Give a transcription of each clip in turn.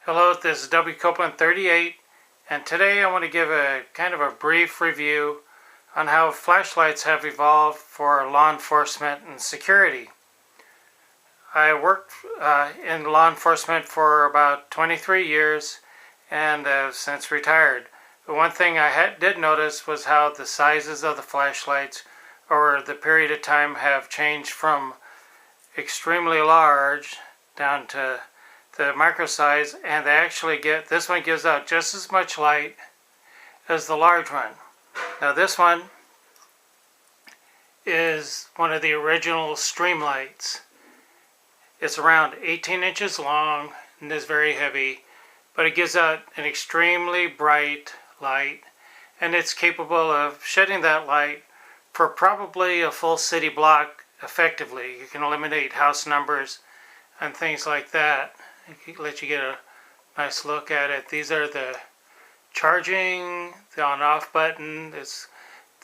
Hello, this is W. Copeland 38, and today I want to give a kind of a brief review on how flashlights have evolved for law enforcement and security. I worked in law enforcement for about 23 years and have since retired. But one thing I did notice was how the sizes of the flashlights over the period of time have changed from extremely large down to the micro size, and they actually this one gives out just as much light as the large one. Now this one is one of the original stream lights. It's around 18 inches long and is very heavy, but it gives out an extremely bright light, and it's capable of shedding that light for probably a full city block effectively. You can eliminate house numbers and things like that. Let you get a nice look at it. These are the charging, the on-off button. It's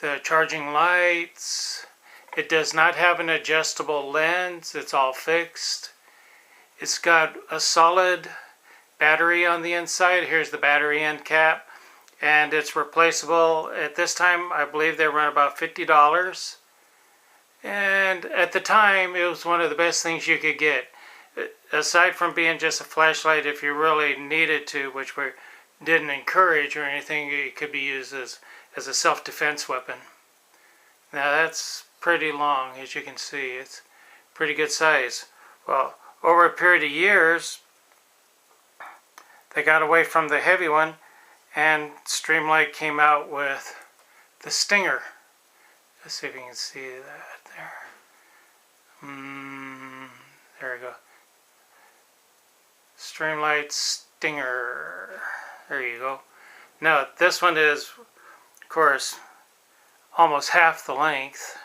the charging lights. It does not have an adjustable lens. It's all fixed. It's got a solid battery on the inside. Here's the battery end cap, and it's replaceable. At this time, I believe they run about $50. And at the time, it was one of the best things you could get. Aside from being just a flashlight, if you really needed to, which we didn't encourage or anything, it could be used as a self-defense weapon. Now that's pretty long, as you can see. It's pretty good size. Well, over a period of years, they got away from the heavy one, and Streamlight came out with the Stinger. Let's see if you can see that there. There we go. Streamlight Stinger. There you go. Now this one is, of course, almost half the length,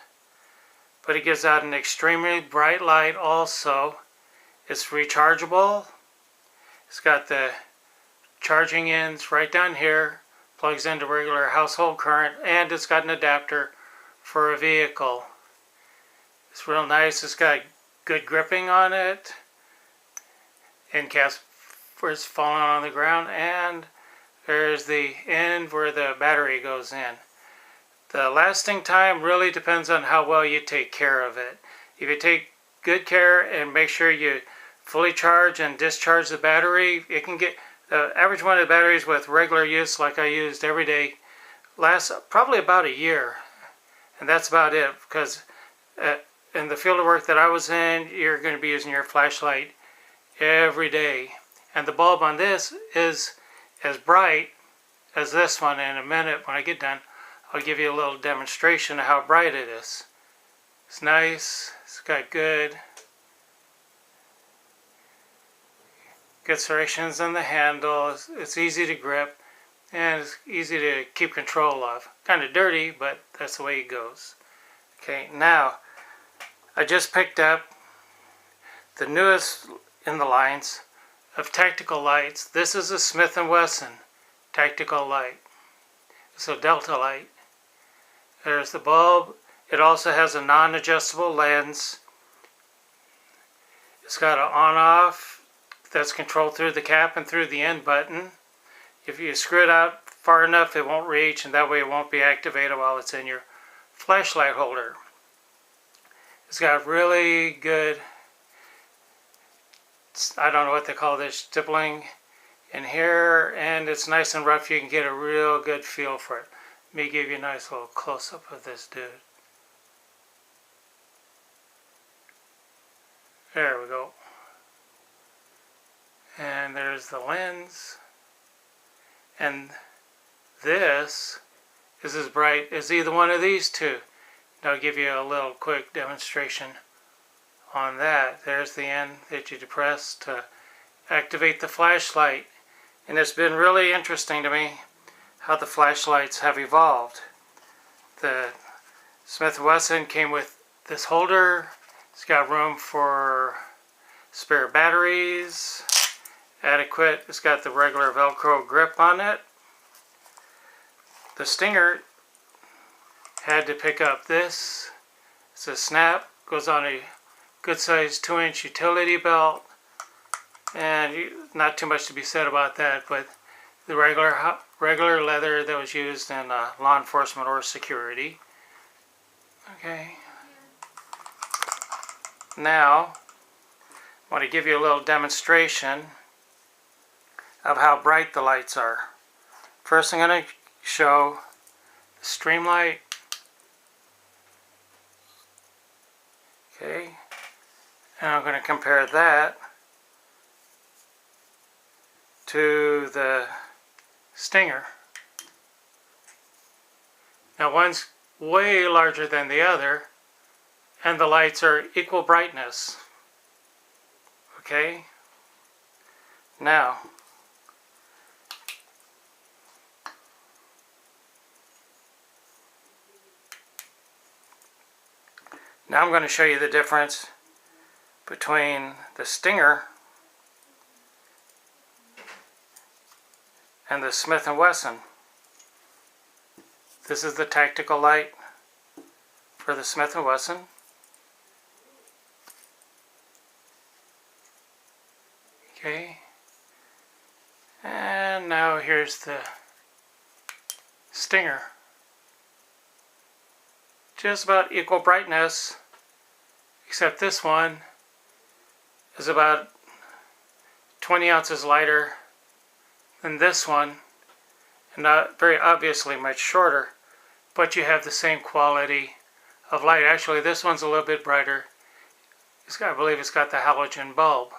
but it gives out an extremely bright light also. It's rechargeable. It's got the charging ends right down here, plugs into regular household current, and it's got an adapter for a vehicle. It's real nice. It's got good gripping on it. End caps where it's falling on the ground, and there's the end where the battery goes in. The lasting time really depends on how well you take care of it. If you take good care and make sure you fully charge and discharge the battery, it can get the average one of the batteries with regular use, like I used every day, lasts probably about a year, and that's about it. Because in the field of work that I was in, you're going to be using your flashlight every day, and the bulb on this is as bright as this one. In a minute, when I get done, I'll give you a little demonstration of how bright it is. It's nice. It's got good serrations in the handle. It's easy to grip, and it's easy to keep control of. Kind of dirty, but that's the way it goes. Okay, now I just picked up the newest in the lines of tactical lights. This is a Smith & Wesson tactical light. It's a Delta light. There's the bulb. It also has a non-adjustable lens. It's got an on-off that's controlled through the cap and through the end button. If you screw it out far enough, it won't reach, and that way it won't be activated while it's in your flashlight holder. It's got really good, I don't know what they call this, stippling in here, and it's nice and rough. You can get a real good feel for it. Let me give you a nice little close-up of this dude. There we go. And there's the lens, and this is as bright as either one of these two. And I'll give you a little quick demonstration on that. There's the end that you depress to activate the flashlight. And it's been really interesting to me how the flashlights have evolved. The Smith & Wesson came with this holder. It's got room for spare batteries, adequate. It's got the regular Velcro grip on it. The Stinger had to pick up this. It's a snap, goes on a good sized 2-inch utility belt. and not too much to be said about that, but the regular leather that was used in law enforcement or security. Okay. Now, I want to give you a little demonstration of how bright the lights are. First, I'm going to show the stream light. Okay. And I'm going to compare that to the Stinger. Now one's way larger than the other, and the lights are equal brightness. Okay? Now, I'm going to show you the difference between the Stinger and the Smith & Wesson. This is the tactical light for the Smith & Wesson. Okay. And now here's the Stinger. Just about equal brightness, except this one is about 20 ounces lighter than this one, and not very obviously much shorter, but you have the same quality of light. Actually, this one's a little bit brighter. I believe it's got the halogen bulb.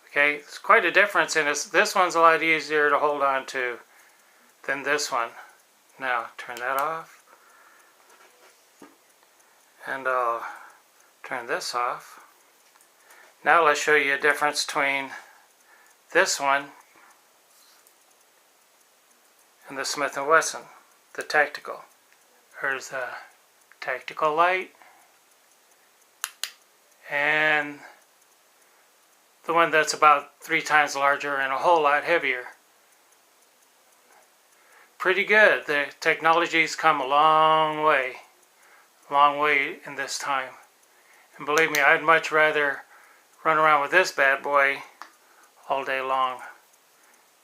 Okay, it's quite a difference, and this one's a lot easier to hold on to than this one. Now, turn that off, and I'll turn this off. Now let's show you a difference between this one and the Smith & Wesson, the tactical. There's the tactical light, and the one that's about 3 times larger and a whole lot heavier. Pretty good. The technology's come a long way in this time. And believe me, I'd much rather run around with this bad boy all day long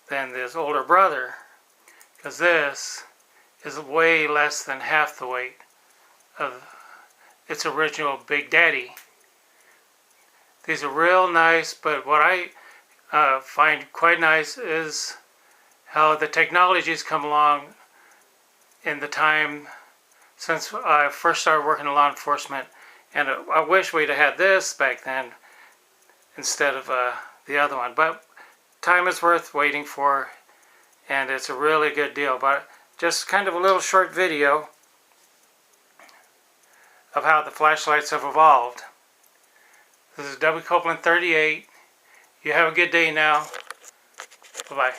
than this older brother, because this is way less than half the weight of its original Big Daddy. These are real nice, but what I find quite nice is how the technology's come along in the time since I first started working in law enforcement, and I wish we'd have had this back then instead of the other one. But time is worth waiting for, and it's a really good deal. But just kind of a little short video of how the flashlights have evolved. This is W. Copeland 38. You have a good day now. Bye-bye.